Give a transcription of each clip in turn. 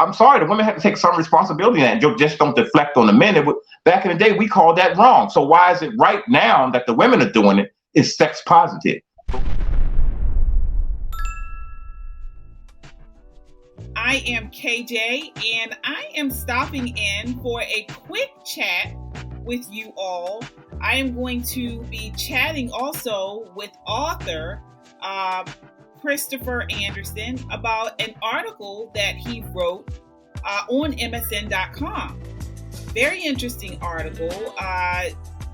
I'm sorry, the women have to take some responsibility in that. You just don't deflect on the men. Back in the day, we called that wrong. So why is it right now that the women are doing it is sex positive? I am KJ, and I am stopping in for a quick chat with you all. I am going to be chatting also with author Christopher Anderson about an article that he wrote on MSN.com. Very interesting article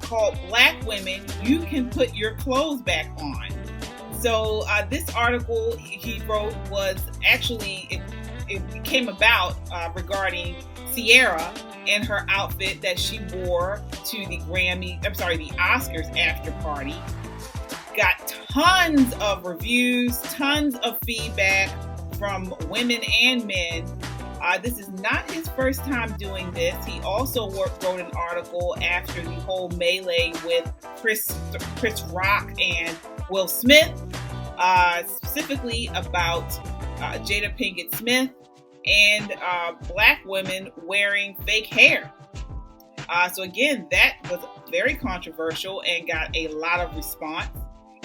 called Black Women, You Can Put Your Clothes Back On. So this article he wrote was actually, it came about regarding Ciara and her outfit that she wore to the Oscars after party. Got tons of reviews, tons of feedback from women and men. This is not his first time doing this. He also wrote an article after the whole melee with Chris Rock and Will Smith, specifically about Jada Pinkett Smith and Black women wearing fake hair. So again, that was very controversial and got a lot of response.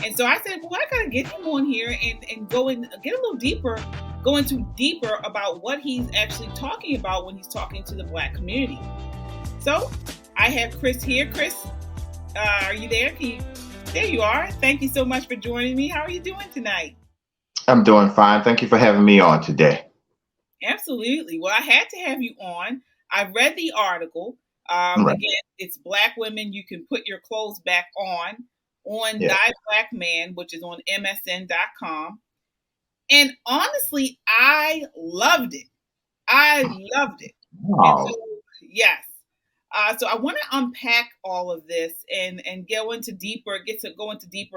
And so I said, well, I gotta get him on here and go and get a little deeper, go into deeper about what he's actually talking about when he's talking to the Black community. So I have Chris here. Chris, are you there? There you are. Thank you so much for joining me. How are you doing tonight? I'm doing fine. Thank you for having me on today. Absolutely. Well, I had to have you on. I read the article. Right. Again, it's Black Women, You Can Put Your Clothes Back on Die Black Man, which is on MSN.com. And honestly, I loved it. Wow. So, yes. So I want to unpack all of this and go into deeper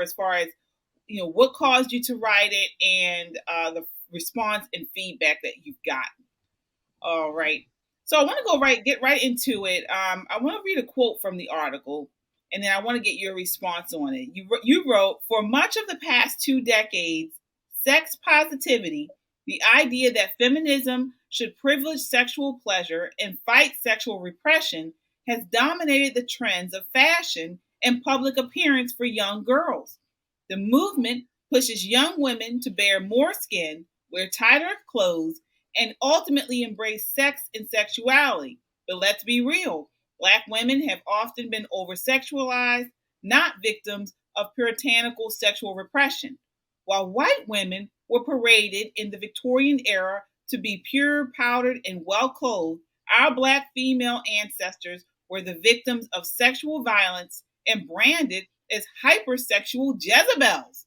as far as, what caused you to write it and the response and feedback that you've gotten. All right. So I want to get right into it. I want to read a quote from the article, and then I want to get your response on it. You wrote, for much of the past 2 decades, sex positivity, the idea that feminism should privilege sexual pleasure and fight sexual repression, has dominated the trends of fashion and public appearance for young girls. The movement pushes young women to bare more skin, wear tighter clothes, and ultimately embrace sex and sexuality. But let's be real. Black women have often been over-sexualized, not victims of puritanical sexual repression. While white women were paraded in the Victorian era to be pure, powdered, and well-clothed, our Black female ancestors were the victims of sexual violence and branded as hypersexual Jezebels.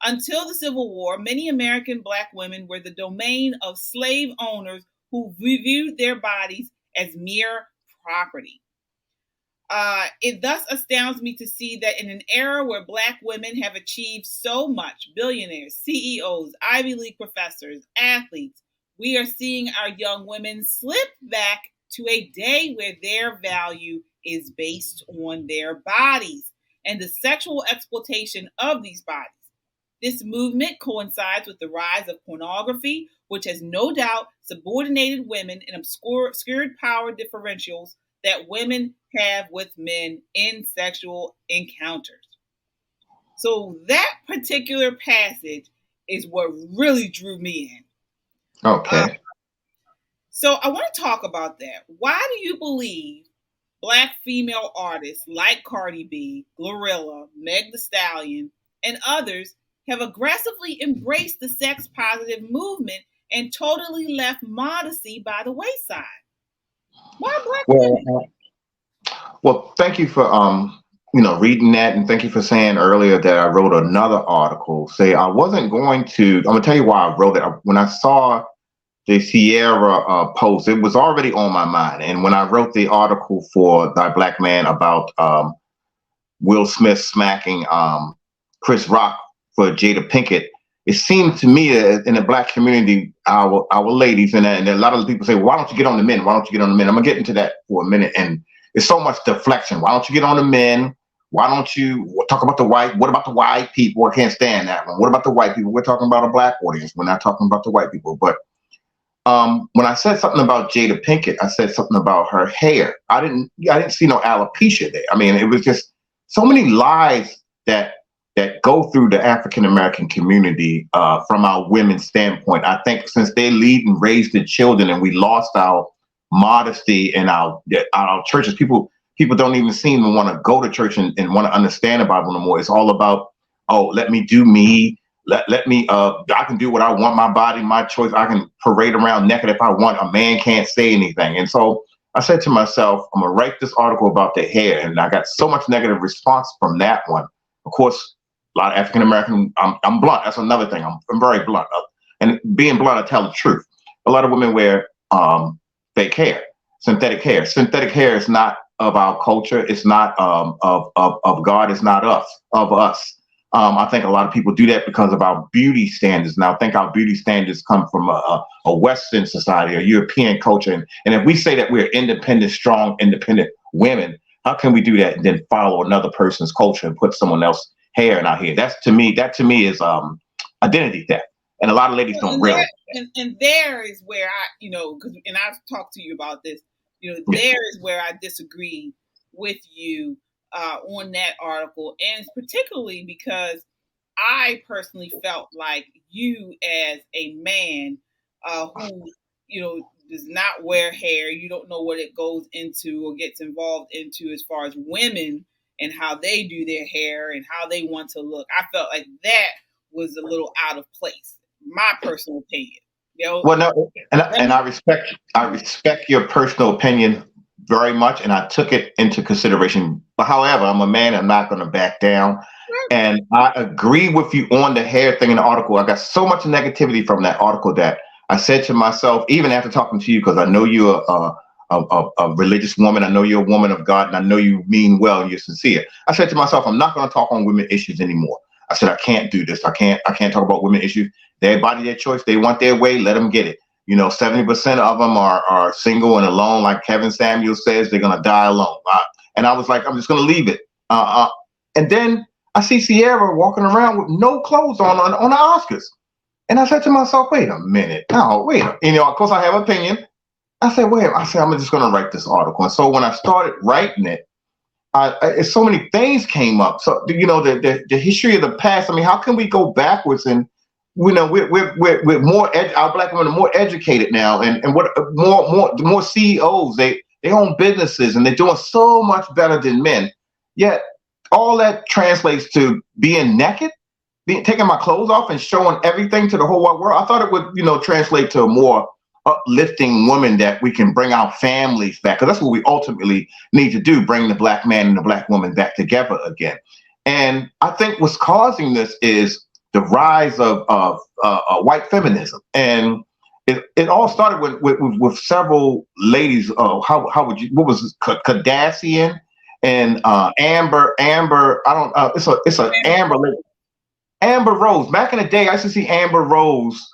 Until the Civil War, many American Black women were the domain of slave owners who viewed their bodies as mere property. It thus astounds me to see that in an era where Black women have achieved so much, billionaires, CEOs, Ivy League professors, athletes, we are seeing our young women slip back to a day where their value is based on their bodies and the sexual exploitation of these bodies. This movement coincides with the rise of pornography, which has no doubt subordinated women in obscured power differentials that women have with men in sexual encounters. So that particular passage is what really drew me in. Okay. So I want to talk about that. Why do you believe Black female artists like Cardi B, Glorilla, Meg Thee Stallion, and others have aggressively embraced the sex positive movement and totally left modesty by the wayside? Why Black women? Well, thank you for reading that, and thank you for saying earlier that I wrote another article. I wasn't going to. I'm gonna tell you why I wrote it. When I saw the Ciara post, it was already on my mind, and when I wrote the article for Die Black Man about Will Smith smacking Chris Rock for Jada Pinkett, it seemed to me that in the Black community, our ladies, and a lot of the people say, why don't you get on the men? Why don't you get on the men? I'm gonna get into that for a minute. And it's so much deflection. Why don't you get on the men? Why don't you talk about the white? What about the white people? I can't stand that one. What about the white people? We're talking about a Black audience. We're not talking about the white people. But when I said something about Jada Pinkett, I said something about her hair. I didn't see no alopecia there. I mean, it was just so many lies that go through the African American community from our women's standpoint. I think since they lead and raise the children, and we lost our modesty in our churches, people don't even seem to want to go to church and want to understand the Bible no more. It's all about, oh, let me do me. Let me I can do what I want, my body, my choice. I can parade around naked if I want. A man can't say anything. And so I said to myself, I'm gonna write this article about the hair. And I got so much negative response from that one. Of course, a lot of African American, I'm blunt. That's another thing. I'm very blunt. And being blunt, I tell the truth. A lot of women wear fake hair, synthetic hair. Synthetic hair is not of our culture. It's not of God. It's not of us. I think a lot of people do that because of our beauty standards. Now, I think our beauty standards come from a Western society, a European culture. And if we say that we're independent, strong, independent women, how can we do that and then follow another person's culture and put someone else's hair in our hair? That to me is identity theft. And a lot of ladies don't realize that. And there is where and I've talked to you about this, there is where I disagree with you on that article, and particularly because I personally felt like you, as a man who does not wear hair, you don't know what it goes into or gets involved into as far as women and how they do their hair and how they want to look. I felt like that was a little out of place, my personal opinion. Well, no, and I respect your personal opinion very much, and I took it into consideration. But however, I'm a man. I'm not going to back down, and I agree with you on the hair thing in the article. I got so much negativity from that article that I said to myself, even after talking to you, because I know you're a religious woman, I know you're a woman of God, and I know you mean well and you're sincere. I said to myself, I'm not going to talk on women issues anymore. I said, I can't do this. I can't talk about women issues. Their body, their choice. They want their way. Let them get it. 70% of them are single and alone. Like Kevin Samuel says, they're going to die alone. And I was like, I'm just going to leave it. And then I see Ciara walking around with no clothes on the Oscars. And I said to myself, wait a minute. No, wait. Of course, I have an opinion. I said, wait. I said, I'm just going to write this article. And so when I started writing it, so many things came up. So the history of the past. I mean, how can we go backwards? And we're more our Black women are more educated now, and what more CEOs. They own businesses and they're doing so much better than men. Yet all that translates to being naked, taking my clothes off and showing everything to the whole wide world. I thought it would translate to a more uplifting woman, that we can bring our families back, because that's what we ultimately need to do, bring the Black man and the Black woman back together again. And I think what's causing this is the rise of white feminism. And it all started with several ladies. What was it? Kardashian and Amber. It's a Amber lady. Amber Rose. Back in the day, I used to see Amber Rose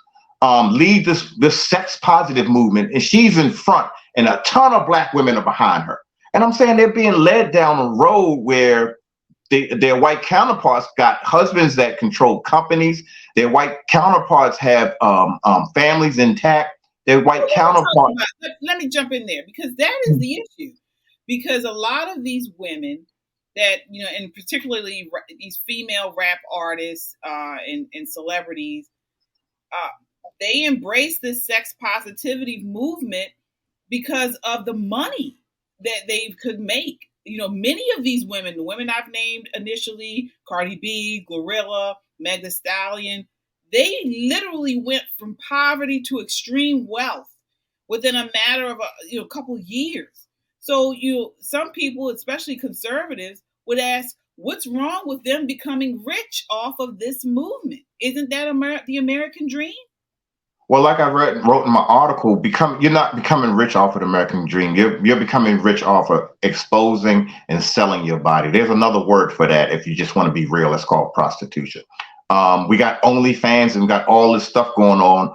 lead this sex positive movement, and she's in front, and a ton of Black women are behind her. And I'm saying they're being led down a road where their white counterparts got husbands that control companies. Their white counterparts have families intact. Their white counterparts. Let me jump in there, because that is the issue. Because a lot of these women that, and particularly these female rap artists and celebrities, they embrace this sex positivity movement because of the money that they could make. Many of these women, the women I've named initially, Cardi B, Glorilla, Meg Thee Stallion, they literally went from poverty to extreme wealth within a matter of a couple of years. So some people, especially conservatives, would ask, what's wrong with them becoming rich off of this movement? Isn't that the American dream? Well, like I wrote in my article, you're not becoming rich off of the American dream. You're becoming rich off of exposing and selling your body. There's another word for that. If you just want to be real, it's called prostitution. We got OnlyFans and we got all this stuff going on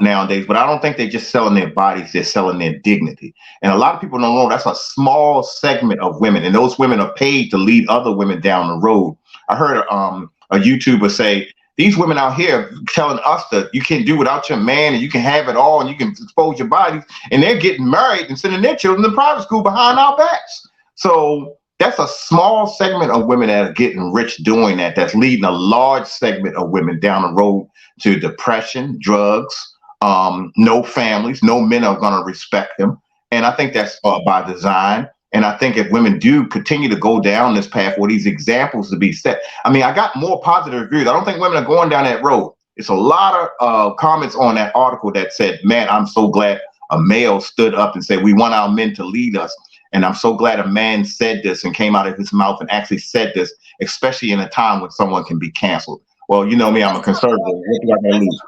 nowadays, but I don't think they're just selling their bodies. They're selling their dignity. And a lot of people don't know that's a small segment of women, and those women are paid to lead other women down the road. I heard a YouTuber say these women out here telling us that you can do without your man and you can have it all and you can expose your bodies, and they're getting married and sending their children to private school behind our backs. So that's a small segment of women that are getting rich doing that. That's leading a large segment of women down the road to depression, drugs, no families, no men are going to respect them. And I think that's by design. And I think if women do continue to go down this path for these examples to be set, I mean, I got more positive reviews. I don't think women are going down that road. It's a lot of comments on that article that said, man, I'm so glad a male stood up and said, we want our men to lead us. And I'm so glad a man said this and came out of his mouth and actually said this, especially in a time when someone can be canceled. Well, you know me, I'm a conservative. What do I gotta lose?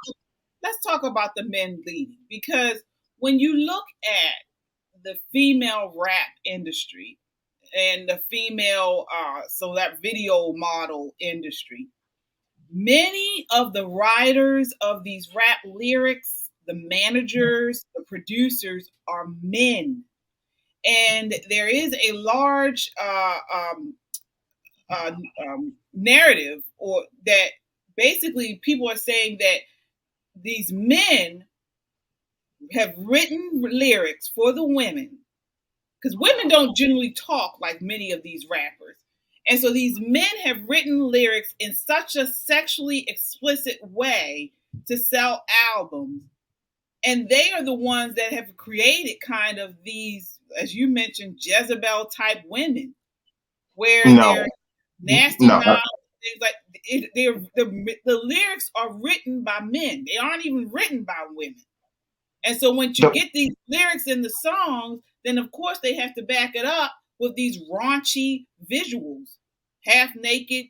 Let's talk about the men leading, because when you look at the female rap industry and the female so that video model industry, many of the writers of these rap lyrics, the managers, the producers are men. And there is a large narrative, or that basically people are saying that these men have written lyrics for the women, because women don't generally talk like many of these rappers. And so these men have written lyrics in such a sexually explicit way to sell albums. And they are the ones that have created kind of these, as you mentioned, Jezebel type women, where they're nasty mouths, things like the lyrics are written by men. They aren't even written by women. And so when you get these lyrics in the songs, then of course they have to back it up with these raunchy visuals, half naked,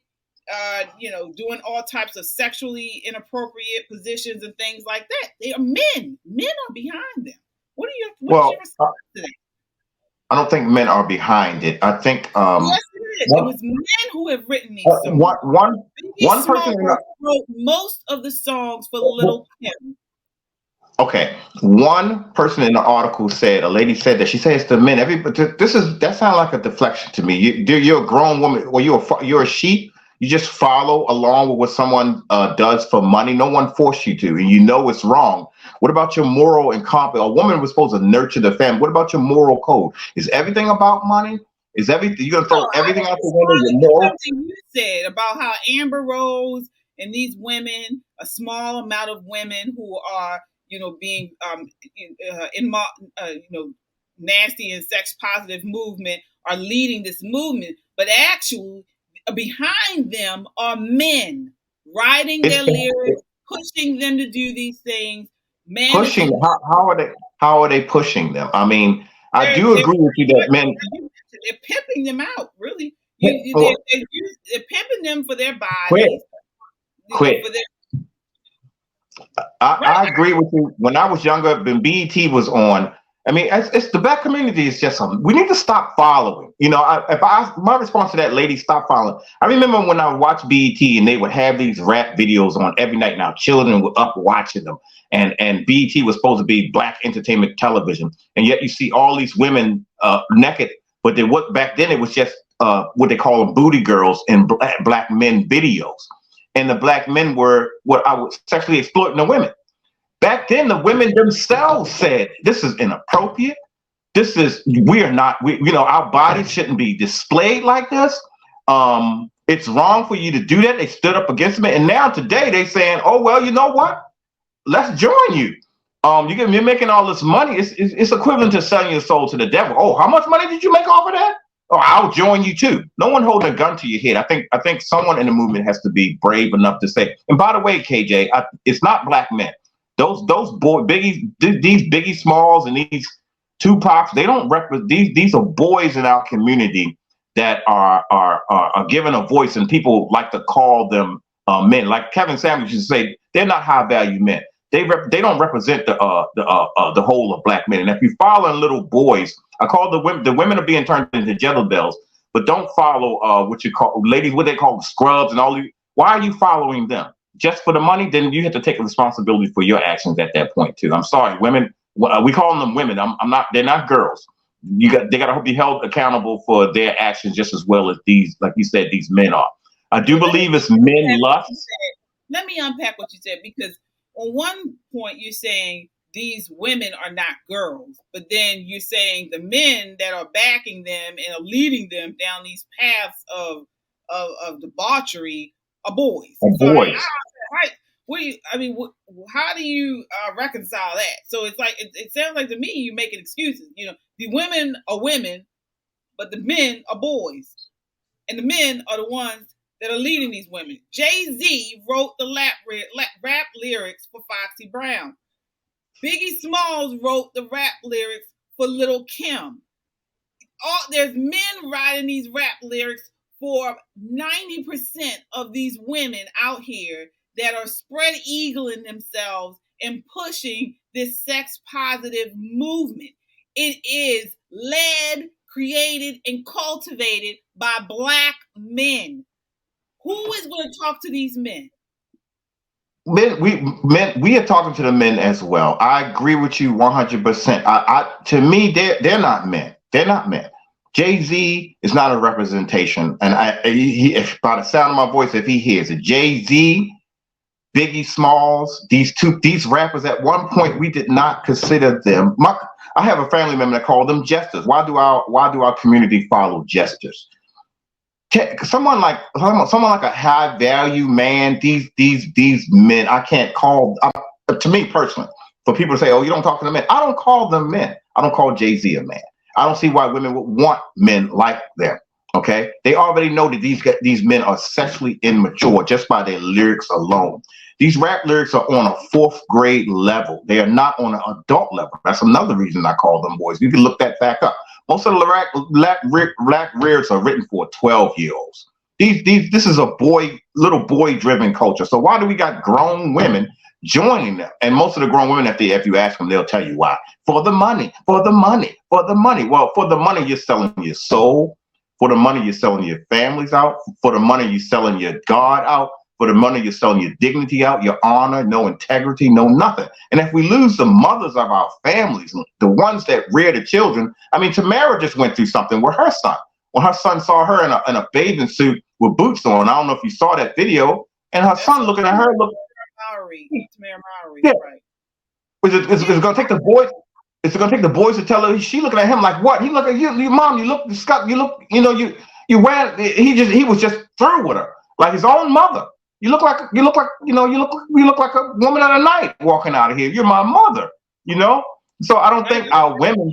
doing all types of sexually inappropriate positions and things like that. They are men. Men are behind them. What's your response to that? I don't think men are behind it. I think yes, it is. It was men who have written these songs. One person wrote most of the songs for Little Kim. Okay, one person in the article said, a lady said that she says to men, that sounds like a deflection to me. You're a grown woman, or you're a sheep. You just follow along with what someone does for money. No one forced you to, and you know it's wrong. What about your moral and compass? A woman was supposed to nurture the family. What about your moral code? Is everything about money? Is everything you're gonna throw everything out the window? Something you said about how Amber Rose and these women, a small amount of women who are, being nasty and sex positive movement, are leading this movement, but actually behind them are men writing their lyrics, pushing them to do these things. Pushing? How are they pushing them? I mean, I do agree with you that men. They're pimping them out, really. They're pimping them for their bodies. Quit. I agree with you. When I was younger, when BET was on, I mean, it's the Black community is just we need to stop following. My response to that lady, stop following. I remember when I watched BET and they would have these rap videos on every night. Now children were up watching them, and BET was supposed to be Black entertainment television, and yet you see all these women naked. But back then it was just what they call them booty girls in black men videos, and the Black men were sexually exploiting the women. Back then, the women themselves said, this is inappropriate. Our bodies shouldn't be displayed like this. It's wrong for you to do that. They stood up against me. And now today they're saying, oh, well, you know what? Let's join you. You're making all this money. It's equivalent to selling your soul to the devil. Oh, how much money did you make off of that? Oh, I'll join you too. No one holding a gun to your head. I think someone in the movement has to be brave enough to say, and by the way, KJ, it's not Black men. Those boy Biggie, these Biggie Smalls and these Tupacs, they don't represent these are boys in our community that are given a voice, and people like to call them men. Like Kevin Samuels used to say, they're not high value men. They don't represent the whole of Black men. And if you follow little boys, I call the women are being turned into Jezebels, but don't follow what you call ladies, what they call scrubs and all these. Why are you following them? Just for the money? Then you have to take responsibility for your actions at that point too. I'm sorry, women. We call them women. I'm not. They're not girls. They got to be held accountable for their actions just as well as these, like you said, these men are. I do believe it's men lust. let me unpack what you said, because on one point you're saying these women are not girls, but then you're saying the men that are backing them and are leading them down these paths of debauchery are boys. So how do you reconcile that? So it's like it sounds like to me you're making excuses. You know, the women are women, but the men are boys, and the men are the ones that are leading these women. Jay-Z wrote the rap lyrics for Foxy Brown. Biggie Smalls wrote the rap lyrics for Lil' Kim. There's men writing these rap lyrics for 90% of these women out here that are spread eagling themselves and pushing this sex positive movement. It is led, created, and cultivated by Black men. Who is going to talk to these men? We are talking to the men as well. I agree with you 100%. To me, they're not men. They're not men. Jay-Z is not a representation, and if by the sound of my voice, if he hears it, Jay-Z, Biggie Smalls, these rappers, at one point we did not consider them. I have a family member that called them jesters. Why do our community follow jesters? Someone like a high value man, these men, I can't call. To me personally, for people to say, "Oh, you don't talk to the men," I don't call them men. I don't call Jay-Z a man. I don't see why women would want men like them. Okay, they already know that these men are sexually immature just by their lyrics alone. These rap lyrics are on a 4th grade level. They are not on an adult level. That's another reason I call them boys. You can look that back up. Most of the rap lyrics are written for 12-year-olds. This is a little boy driven culture. So why do we got grown women joining them? And most of the grown women, if you ask them, they'll tell you why. For the money, for the money, for the money. Well, for the money, you're selling your soul. For the money, you're selling your families out. For the money, you're selling your God out. For the money, you're selling your dignity out, your honor, no integrity, no nothing. And if we lose the mothers of our families, the ones that rear the children, I mean, Tamara just went through something with her son. When her son saw her in a bathing suit with boots on, I don't know if you saw that video, and her son looking at her, Tamara Mowry, yeah. Right. It's going to take the boys. It's going to take the boys to tell her. She looking at him like, what? He look at you, mom. You look, Scott. You look. You ran. He was just through with her, like his own mother. You look like a woman of the night walking out of here. You're my mother, So I don't think our women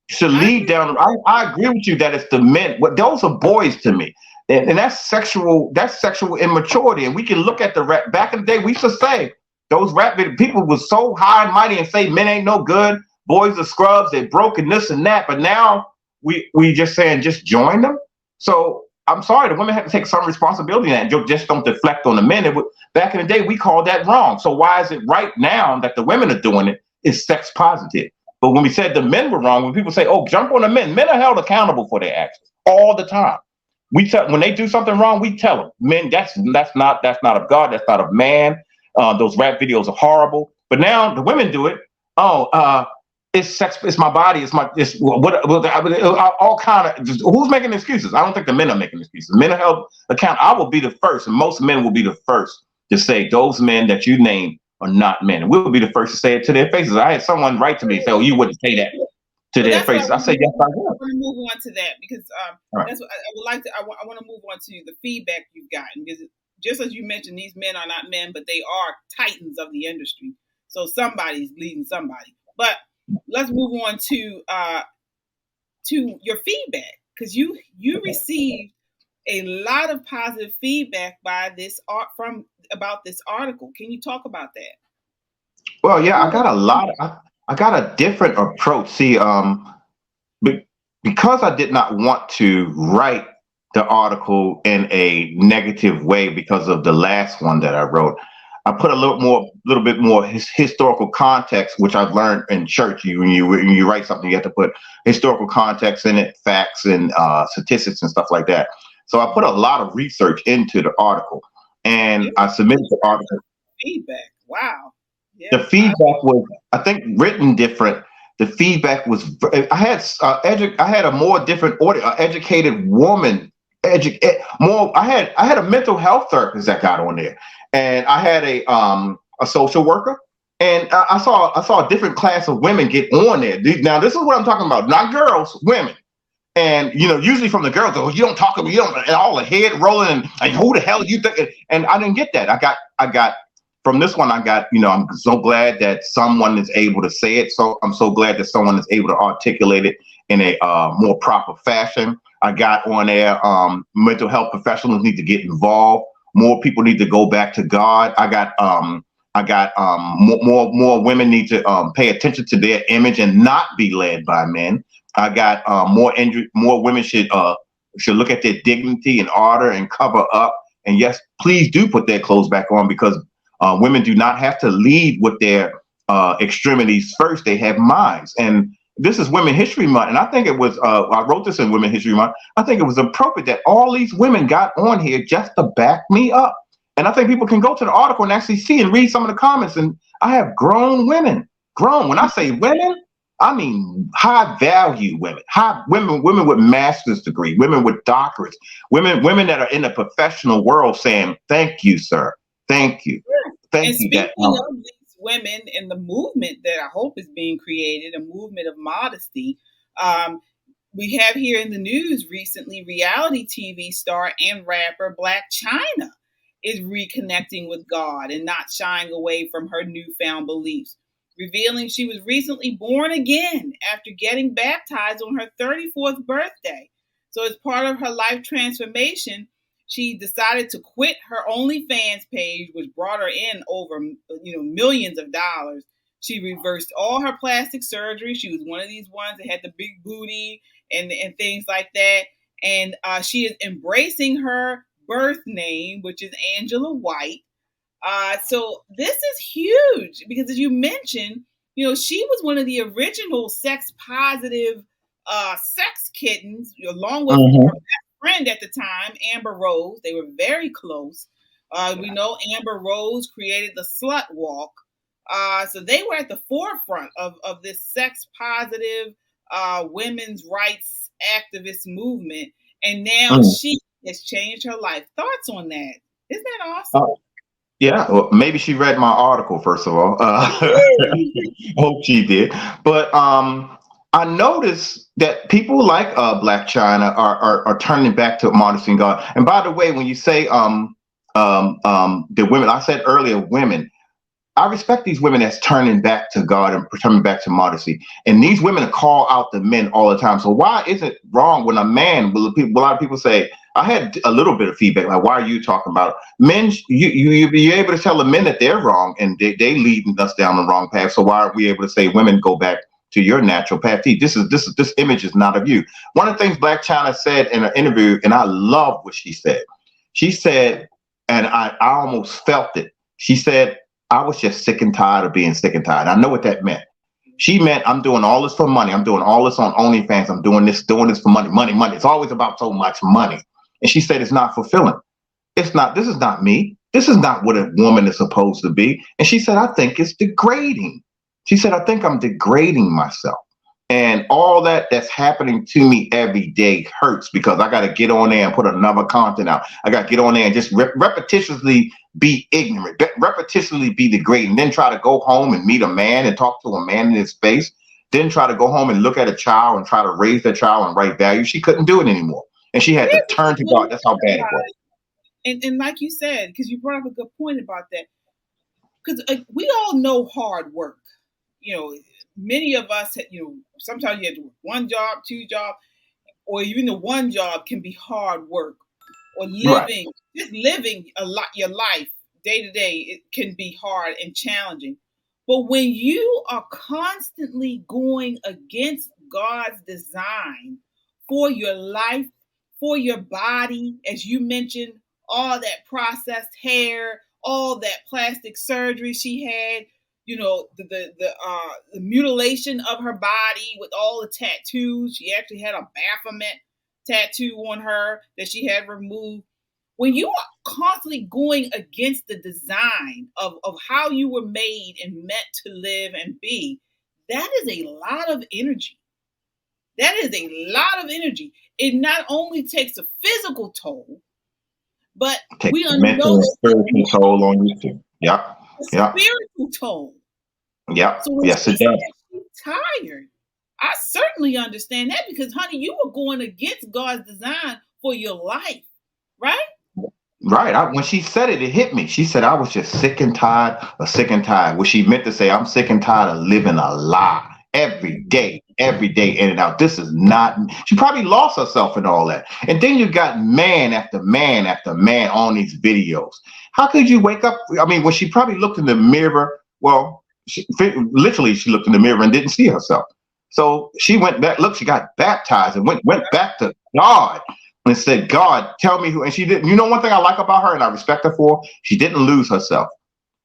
should lead down. I agree with you that it's the men. But those are boys to me, and that's sexual. That's sexual immaturity. And we can look at the rap. Back in the day, we used to say those rap people were so high and mighty and say men ain't no good. Boys are scrubs. They're broken. This and that. But now we just saying just join them. So. I'm sorry, the women have to take some responsibility in that. Just don't deflect on the men. Back in the day, we called that wrong. So why is it right now that the women are doing it is sex positive? But when we said the men were wrong, when people say, "Oh, jump on the men are held accountable for their actions all the time. When they do something wrong, we tell them, men, that's not of God, that's not of man. Those rap videos are horrible. But now the women do it. It's sex. It's my body. All kind of. Who's making excuses? I don't think the men are making excuses. Men are held accountable. I will be the first, and most men will be the first to say those men that you name are not men. And we'll be the first to say it to their faces. I had someone write to me and say, "Oh, you wouldn't say that to their faces." I say, "Yes, I would." I want to move on to that because that's what I would like to. I want to move on to the feedback you've gotten because just as you mentioned, these men are not men, but they are titans of the industry. So somebody's leading somebody, but. Let's move on to your feedback because you received a lot of positive feedback about this article. Can you talk about that? Well, yeah, I got a lot. I got a different approach. See, because I did not want to write the article in a negative way because of the last one that I wrote. I put a little bit more historical context, which I've learned in church. When you write something, you have to put historical context in it, facts and statistics and stuff like that. So I put a lot of research into the article, and I submitted the article. Feedback. Wow. Yeah. The feedback was, I think, written different. The feedback was. I had a more different audience, educated woman. I had a mental health therapist that got on there, and I had a social worker, and I saw a different class of women get on there. Now this is what I'm talking about, not girls, women. And usually from the girls, oh, you don't talk to me, you don't, and all the head rolling, and who the hell you think? And I didn't get that. I got from this one. I got, I'm so glad that someone is able to say it. So I'm so glad that someone is able to articulate it in a more proper fashion. I got on there. Mental health professionals need to get involved. More people need to go back to God. I got more women need to pay attention to their image and not be led by men. I got more women should look at their dignity and order and cover up. And yes, please do put their clothes back on, because women do not have to lead with their extremities first. They have minds. And this is Women History Month, and I think it was. I wrote this in Women History Month. I think it was appropriate that all these women got on here just to back me up. And I think people can go to the article and actually see and read some of the comments. And I have grown women. Grown. When I say women, I mean high value women, women with master's degree, women with doctorates, women that are in the professional world saying, "Thank you, sir. Thank you, thank And you." speaking of these women and the movement that I hope is being created, a movement of modesty, we have here in the news recently, reality TV star and rapper Blac Chyna is reconnecting with God and not shying away from her newfound beliefs, revealing she was recently born again after getting baptized on her 34th birthday. So, as part of her life transformation, she decided to quit her OnlyFans page, which brought her in over millions of dollars. She reversed all her plastic surgery. She was one of these ones that had the big booty and things like that. And she is embracing her birth name, which is Angela White. So this is huge because, as you mentioned, she was one of the original sex positive sex kittens, along with her best friend at the time, Amber Rose. They were very close. We know Amber Rose created the Slut Walk. So they were at the forefront of this sex positive women's rights activist movement. And now she has changed her life. Thoughts on that? Isn't that awesome? Yeah, well, maybe she read my article first of all. Hope she did. But I noticed that people like Blac Chyna are turning back to modesty and God. And by the way, when you say the women, I said earlier women. I respect these women that's turning back to God and turning back to modesty. And these women call out the men all the time. So why is it wrong when a man? A lot of people say, I had a little bit of feedback like, why are you talking about it? Men? You be able to tell the men that they're wrong and they leading us down the wrong path. So why aren't we able to say, women, go back to your natural path? This image is not of you. One of the things Blac Chyna said in an interview, and I love what she said. She said, and I almost felt it. She said, I was just sick and tired of being sick and tired. I know what that meant. She meant, I'm doing all this for money. I'm doing all this on OnlyFans. I'm doing this for money, money, money. It's always about so much money. And she said, it's not fulfilling. It's not, this is not me. This is not what a woman is supposed to be. And she said, I think it's degrading. She said, I think I'm degrading myself. And all that's happening to me every day hurts because I got to get on there and put another content out. I got to get on there and just repetitiously be ignorant, repetitiously be degrading, then try to go home and meet a man and talk to a man in his face, then try to go home and look at a child and try to raise that child and write value. She couldn't do it anymore. And she had to turn to God. That's how bad it was. And like you said, because you brought up a good point about that, because we all know hard work. Many of us, sometimes you have to work one job, two jobs, or even the one job can be hard work. Or just living your life day to day, it can be hard and challenging. But when you are constantly going against God's design for your life, for your body, as you mentioned, all that processed hair, all that plastic surgery she had, the mutilation of her body with all the tattoos. She actually had a Baphomet tattoo on her that she had removed. When you are constantly going against the design of how you were made and meant to live and be, that is a lot of energy. That is a lot of energy. It not only takes a physical toll, But Take we a know mental and that spiritual toll on you too. Yep. the Yep. spiritual toll. Yep. So when Yes, she it does. said she's tired, I certainly understand that because, honey, you were going against God's design for your life, right? Right. When she said it, it hit me. She said, I was just sick and tired of sick and tired. What she meant to say, I'm sick and tired of living a lie every day in and out. This is not, she probably lost herself in all that. And then you got man after man after man on these videos. How could you wake up? I mean, when she probably looked in the mirror, well, literally she looked in the mirror and didn't see herself. So she went back, look, she got baptized and went back to God and said, God, tell me who. And she didn't. You know, one thing I like about her and I respect her for, she didn't lose herself.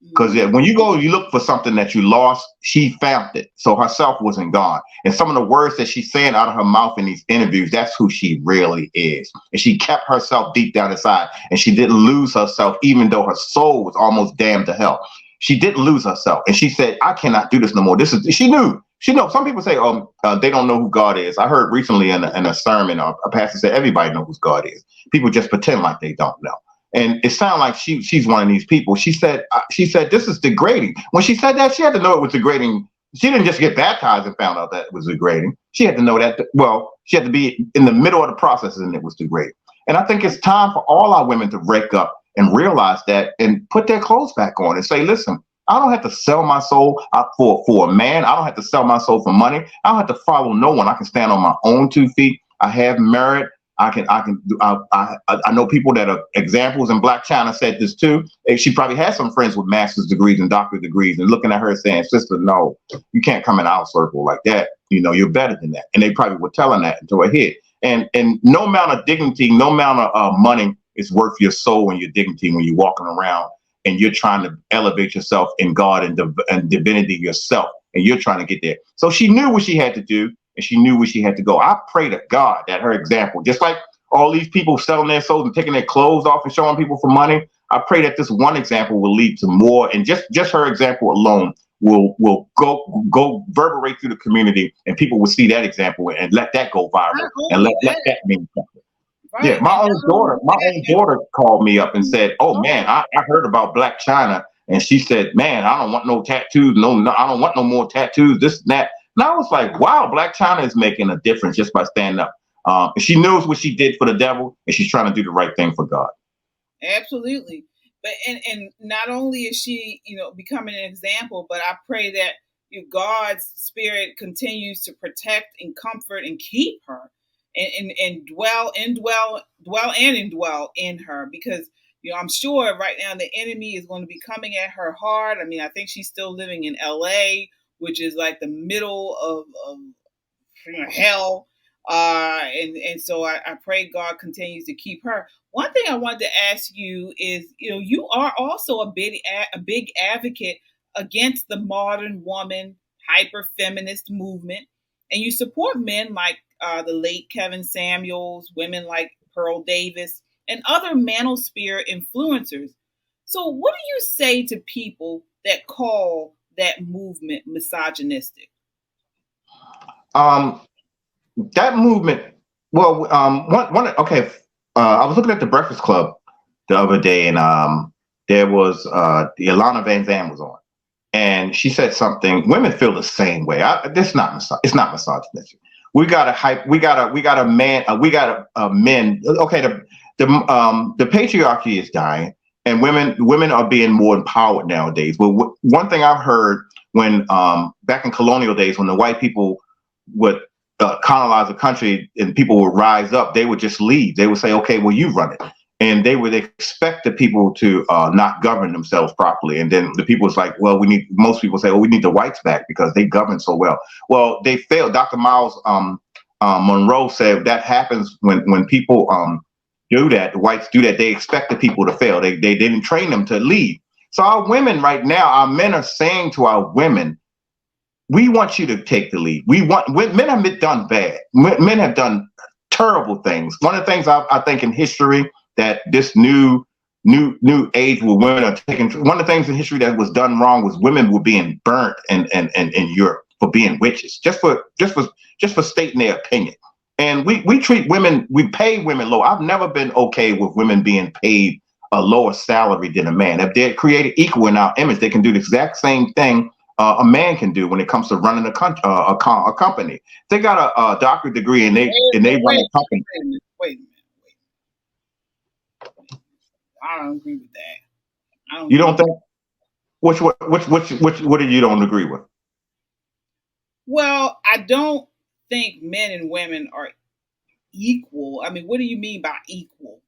Because when you go, you look for something that you lost, she found it. So herself wasn't gone. And some of the words that she's saying out of her mouth in these interviews, that's who she really is. And she kept herself deep down inside. And she didn't lose herself, even though her soul was almost damned to hell. She didn't lose herself. And she said, I cannot do this no more. She knew. She know. Some people say, they don't know who God is. I heard recently in a sermon, a pastor said, everybody knows who God is. People just pretend like they don't know. And it sounded like she's one of these people. She said, this is degrading. When she said that, she had to know it was degrading. She didn't just get baptized and found out that it was degrading. She had to know that, she had to be in the middle of the process and it was degrading. And I think it's time for all our women to wake up and realize that and put their clothes back on and say, listen, I don't have to sell my soul for a man. I don't have to sell my soul for money. I don't have to follow no one. I can stand on my own 2 feet. I have merit. I know people that are examples, and Blac Chyna said this too. She probably has some friends with master's degrees and doctorate degrees and looking at her saying, sister, no, you can't come in our circle like that. You know, you're better than that. And they probably were telling that into her head. And no amount of dignity, no amount of money is worth your soul and your dignity when you're walking around and you're trying to elevate yourself in God and divinity yourself. And you're trying to get there. So she knew what she had to do. And she knew where she had to go. I pray to God that her example, just like all these people selling their souls and taking their clothes off and showing people for money, I pray that this one example will lead to more. And just her example alone will go reverberate through the community, and people will see that example and let that go viral and let that mean something. Right. Yeah, my own daughter called me up and said, "Oh man, I heard about Blac Chyna," and she said, "Man, I don't want no tattoos. No, I don't want no more tattoos. This and that." And I was like, wow, Blac Chyna is making a difference just by standing up. She knows what she did for the devil, and she's trying to do the right thing for God. Absolutely. But and not only is she, becoming an example, but I pray that God's spirit continues to protect and comfort and keep her and dwell in her, because I'm sure right now the enemy is going to be coming at her hard. I mean, I think she's still living in LA, which is like the middle of hell. And so I pray God continues to keep her. One thing I wanted to ask you is, you are also a big advocate against the modern woman hyper feminist movement, and you support men like the late Kevin Samuels, women like Pearl Davis, and other manosphere influencers. So what do you say to people that call that movement misogynistic? That movement, well, okay. I was looking at the Breakfast Club the other day, and there was the Ilana Van Zandt was on, and she said something. Women feel the same way. It's not misogynistic. We got a men. Okay, the patriarchy is dying, and women are being more empowered nowadays. But one thing I've heard when back in colonial days, when the white people would colonize the country and people would rise up, they would just leave. They would say, okay, well, you run it. And they would expect the people to not govern themselves properly. And then the people was like, well, most people say, oh, we need the whites back because they govern so well. Well, they failed. Dr. Miles Monroe said that happens when people do that, the whites do that, they expect the people to fail. They didn't train them to lead. So our women right now, our men are saying to our women, we want you to take the lead. Men have done bad. Men have done terrible things. One of the things I think in history that this new age where women are taking, one of the things in history that was done wrong was women were being burnt in Europe for being witches, just for stating their opinion. And we treat women, we pay women low. I've never been okay with women being paid a lower salary than a man. If they're created equal in our image, they can do the exact same thing a man can do when it comes to running a company. They got a doctorate degree and they run a company. Wait a minute. I don't agree with that. You don't think? Which what do you don't agree with? Well, I don't think men and women are equal. I mean, what do you mean by equal?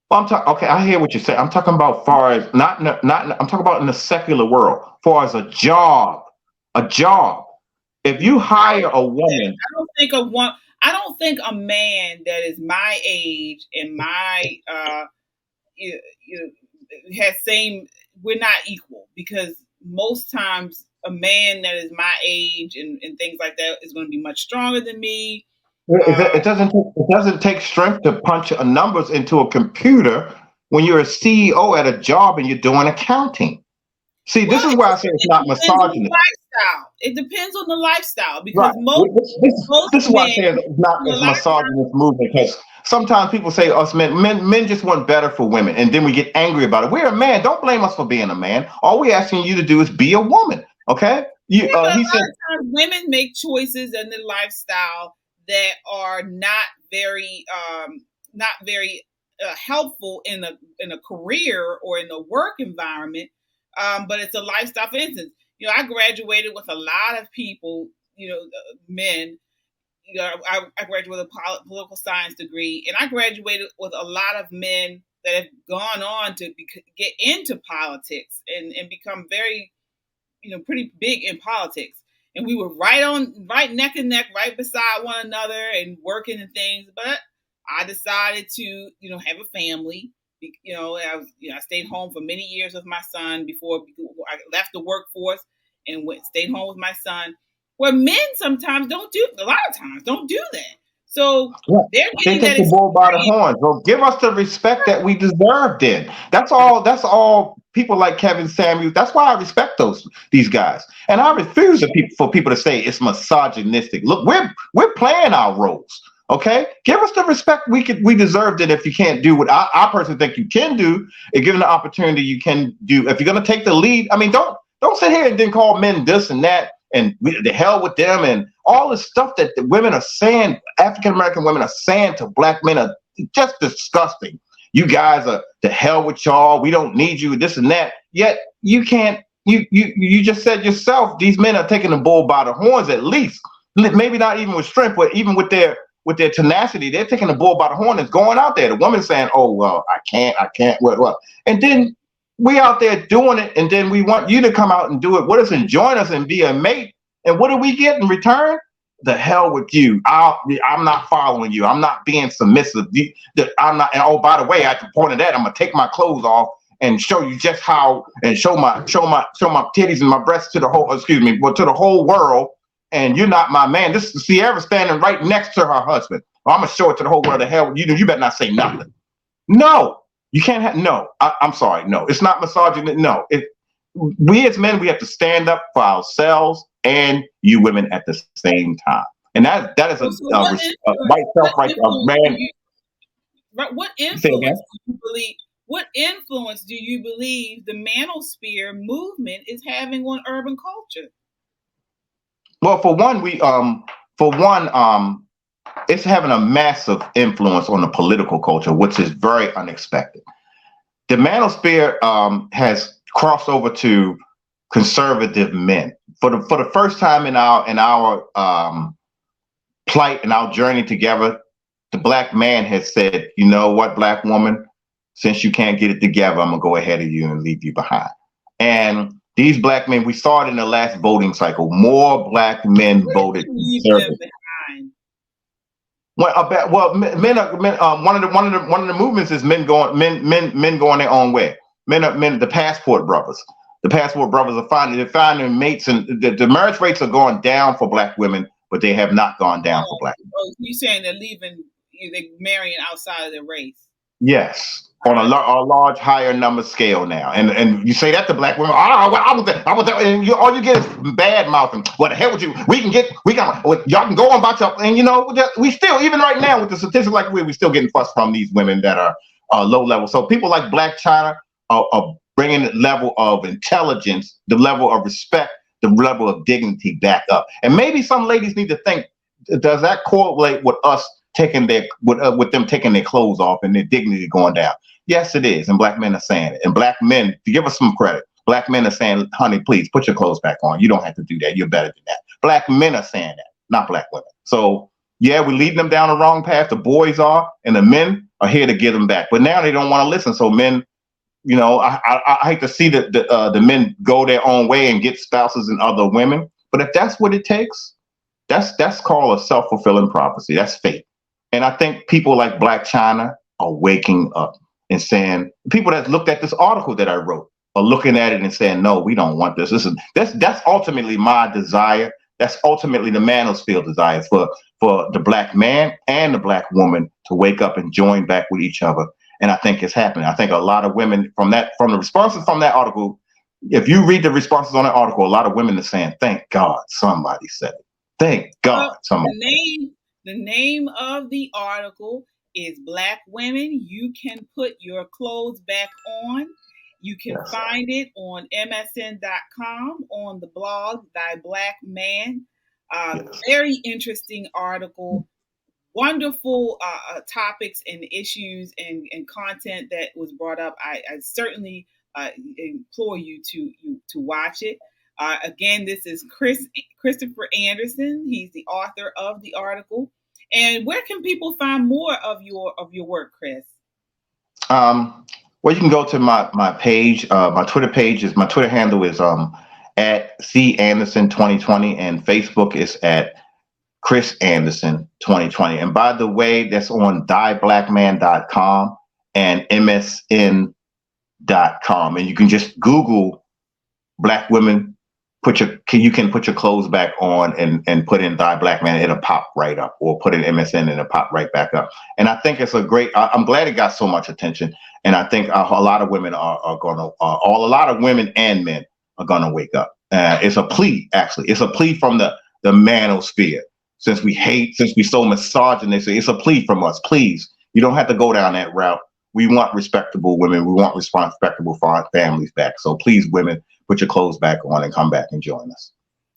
Well, okay, I hear what you say. I'm talking about far as not I'm talking about in the secular world, far as a job. If you hire a woman, I don't think a man that is my age and my has same. We're not equal, because most times a man that is my age and things like that is going to be much stronger than me. It doesn't take strength to punch numbers into a computer when you're a CEO at a job and you're doing accounting. See, this is why I say it's not misogynist. It depends on the lifestyle, because most this is why I say it's not a misogynist movement, because sometimes people say us men just want better for women, and then we get angry about it. We're a man. Don't blame us for being a man. All we're asking you to do is be a woman. Okay? He said, a lot of times women make choices in their lifestyle that are not very helpful in a career or in a work environment. But it's a lifestyle. For instance, I graduated with a lot of people, men. I graduated with a political science degree, and I graduated with a lot of men that have gone on to get into politics and become very, pretty big in politics. And we were right neck and neck, right beside one another and working and things. But I decided to, have a family. I stayed home for many years with my son before I left the workforce and stayed home with my son. Where men sometimes don't do that. So they're getting they take the bull by the horns. Well, give us the respect that we deserve. Then that's all. People like Kevin Samuels. That's why I respect these guys, and I refuse for people to say it's misogynistic. Look, we're playing our roles. Okay, give us the respect we deserved it. If you can't do what I personally think you can do, and given the opportunity, you can do. If you're going to take the lead, I mean, don't sit here and then call men this and that and the hell with them and all this stuff that the women are saying. African American women are saying to black men are just disgusting. You guys are the hell with y'all. We don't need you. This and that. Yet you can't. You just said yourself. These men are taking the bull by the horns. At least, maybe not even with strength, but even with their tenacity, they're taking the bull by the horn and going out there. The woman's saying, "Oh well, I can't, what?" And then we out there doing it, and then we want you to come out and do it with us and join us and be a mate. And what do we get in return? The hell with you. I'm not following you. I'm not being submissive. I'm not. And oh, by the way, at the point of that, I'm gonna take my clothes off and show you just how, and show my titties and my breasts to the whole world. And you're not my man. This is Ciara standing right next to her husband. Well, I'm gonna show it to the whole world. The hell, you better not say nothing. No, you can't have. No, I'm sorry. No, it's not misogyny. No, we as men, we have to stand up for ourselves and you women at the same time. And that is a white self-right man. What influence do you believe? What influence do you believe the manosphere movement is having on urban culture? Well, for one, it's having a massive influence on the political culture, which is very unexpected. The manosphere has crossed over to conservative men for the first time in our plight and our journey together. The black man has said, "You know what, black woman, since you can't get it together, I'm gonna go ahead of you and leave you behind." And these black men, we saw it in the last voting cycle. More black men voted conservative. Men. One of the movements is men going their own way. Men. The passport brothers. The passport brothers are finding mates, and the marriage rates are going down for black women, but they have not gone down for black women. Oh, you're saying they're marrying outside of their race? Yes. On a large, higher number scale now, and you say that to black women. I was there, and all you get is bad mouthing. What the hell with you? Y'all can go on about y'all, and we still, even right now with the statistics like we still getting fussed from these women that are low level. So people like Blac Chyna are bringing the level of intelligence, the level of respect, the level of dignity back up. And maybe some ladies need to think: does that correlate with us taking their with them taking their clothes off and their dignity going down? Yes, it is. And black men are saying it. And black men, to give us some credit, black men are saying, honey, please put your clothes back on. You don't have to do that. You're better than that. Black men are saying that, not black women. So yeah, we're leading them down the wrong path. The boys are, and the men are here to get them back. But now they don't want to listen. So men, I hate to see the men go their own way and get spouses and other women. But if that's what it takes, that's called a self-fulfilling prophecy. That's fate. And I think people like Blac Chyna are waking up and saying, people that looked at this article that I wrote are looking at it and saying, no, we don't want this. That's ultimately my desire. That's ultimately the manosphere desire for the black man and the black woman to wake up and join back with each other. And I think it's happening. I think a lot of women from the responses from that article, if you read the responses on that article, a lot of women are saying, thank God somebody said it. Thank God somebody. The name of the article is Black Women, You Can Put Your Clothes Back On. You can find it on msn.com on the blog Thy Black Man. Very interesting article. Wonderful topics and issues and content that was brought up. I certainly implore you to watch it. Again, this is Christopher Anderson. He's the author of the article. And where can people find more of your work, Chris? Well, you can go to my page. My Twitter handle is at CAnderson2020, and Facebook is at Chris Anderson 2020. And by the way, that's on dieblackman.com and msn.com. And you can just Google black women, you can put your clothes back on and put in Die Black Man, it'll pop right up, or put in MSN and it'll pop right back up. And I think it's I'm glad it got so much attention. And I think a lot of women a lot of women and men are going to wake up. It's a plea, actually. It's a plea from the manosphere. Since we so misogynistic, it's a plea from us. Please, you don't have to go down that route. We want respectable women. We want respectable families back. So please, women, put your clothes back on and come back and join us.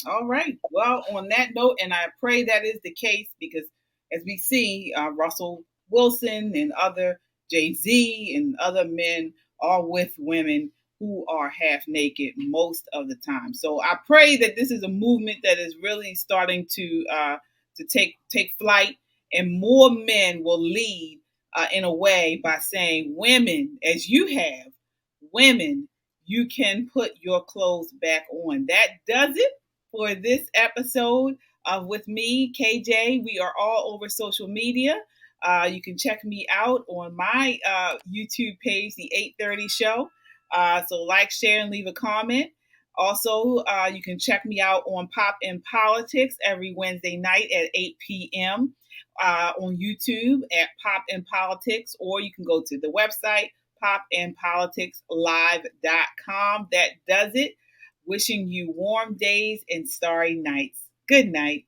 All right. Well, on that note, and I pray that is the case, because as we see, Russell Wilson and other Jay-Z and other men are with women who are half naked most of the time. So I pray that this is a movement that is really starting to take flight, and more men will lead in a way by saying, women, as you have, women, you can put your clothes back on. That does it for this episode of With Me, KJ. We are all over social media. You can check me out on my YouTube page, The 830 Show. So like, share, and leave a comment. Also, you can check me out on Pop in Politics every Wednesday night at 8 p.m. On YouTube at Pop in Politics, or you can go to the website, popinpoliticslive.com. That does it. Wishing you warm days and starry nights. Good night.